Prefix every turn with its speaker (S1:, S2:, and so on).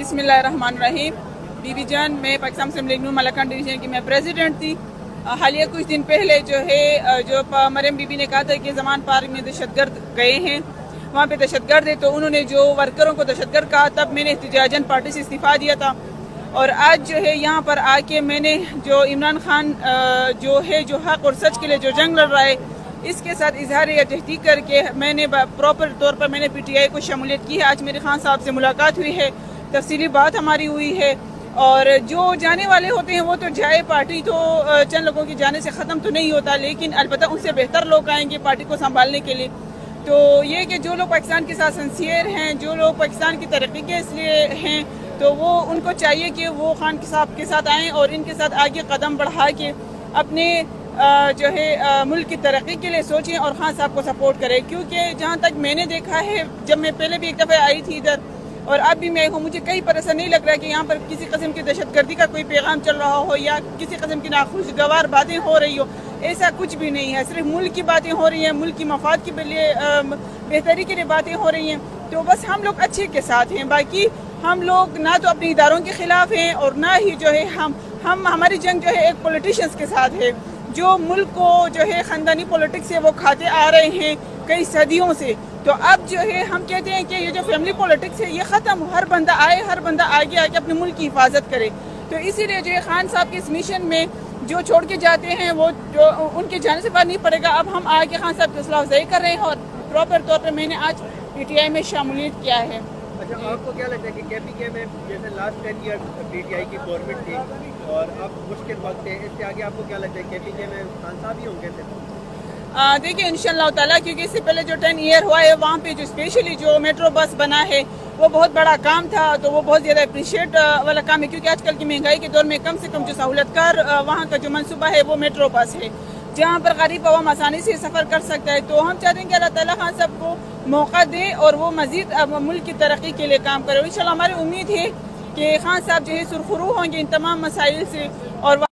S1: बिस्मिल्लाहिर्रहमानिर्रहीम। बीबी जान, मैं पाकिस्तान मुस्लिम लीग नून मलकान डिवीजन की मैं प्रेसिडेंट थी। हालिया कुछ दिन पहले जो है जो मरियम बीबी ने कहा था कि जमान पार्क में दहशतगर्द गए हैं, वहाँ पे दहशतगर्द है, तो उन्होंने जो वर्करों को दहशतगर्द कहा, तब मैंने एहतिजाजन पार्टी से इस्तीफ़ा दिया था। और आज जो है यहाँ पर आके मैंने जो इमरान खान जो है जो हक और सच के लिए जो जंग लड़ रहा है, इसके साथ इजहार तहकीक करके मैंने प्रॉपर तौर पर मैंने PTI को शमूलियत की है। आज मेरे खान साहब से मुलाकात हुई है, तफसीली बात हमारी हुई है। और जो जाने वाले होते हैं वो तो जाए, पार्टी तो चंद लोगों के जाने से ख़त्म तो नहीं होता, लेकिन अलबत्ता उनसे बेहतर लोग आएंगे पार्टी को संभालने के लिए। तो ये कि जो लोग पाकिस्तान के साथ सिंसियर हैं, जो लोग पाकिस्तान की तरक्की के इसलिए हैं, तो वो उनको चाहिए कि वो खान साहब के साथ आएँ और इनके साथ आगे कदम बढ़ा के अपने जो है मुल्क की तरक्की के लिए सोचें और खान साहब को सपोर्ट करें। क्योंकि जहाँ तक मैंने देखा है, जब मैं पहले भी एक दफ़ा आई थी इधर और अब भी मैं हूँ, मुझे कहीं पर ऐसा नहीं लग रहा है कि यहाँ पर किसी किस्म की दहशतगर्दी का कोई पैगाम चल रहा हो या किसी किस्म की नाखुशगवार बातें हो रही हो। ऐसा कुछ भी नहीं है, सिर्फ मुल्क की बातें हो रही हैं, मुल्क की मफाद के लिए बेहतरी के लिए बातें हो रही हैं। तो बस हम लोग अच्छे के साथ हैं, बाकी हम लोग ना तो अपने इदारों के ख़िलाफ़ हैं और ना ही जो है हमारी जंग जो है एक पॉलिटिशियंस के साथ है, जो मुल्क को जो है ख़ानदानी पॉलिटिक्स से वो खाते आ रहे हैं कई सदियों से। तो अब जो है हम कहते हैं कि ये जो फैमिली पॉलिटिक्स है ये ख़त्म, हर बंदा आए, हर बंदा आगे आके अपने मुल्क की हिफाजत करे। तो इसीलिए जो है खान साहब के इस मिशन में जो छोड़ के जाते हैं वो जो उनके जाने से बाहर नहीं पड़ेगा। अब हम आगे खान साहब की हौसला अफजाई कर रहे हैं और प्रॉपर तौर पर मैंने आज PTI में शामिलियत किया है।
S2: अच्छा, आपको क्या लगता है कि KPK में जैसे लास्ट 10 ईयर PTI की गवर्नमेंट थी और अब मुश्किल वक्त है, इससे आगे आपको क्या लगता है KPK में खान साहब ही होंगे?
S1: देखिए इंशाअल्लाह ताला, क्योंकि इससे पहले जो 10 ईयर हुआ है वहाँ पे जो स्पेशली जो मेट्रो बस बना है वो बहुत बड़ा काम था, तो वो बहुत ज़्यादा अप्रिशिएट वाला काम है। क्योंकि आजकल की महंगाई के दौर में कम से कम जो सहूलतकार वहाँ का जो मनसूबा है वो मेट्रो बस है, जहाँ पर गरीब आवाम आसानी से सफ़र कर सकता है। तो हम चाहते हैं कि अल्लाह ताला खान साहब को मौका दे और वो मज़ीद मुल्क की तरक्की के लिए काम करे। इंशाअल्लाह हमारी उम्मीद है कि खान साहब जो है सुरखरू होंगे इन तमाम मसाइल से और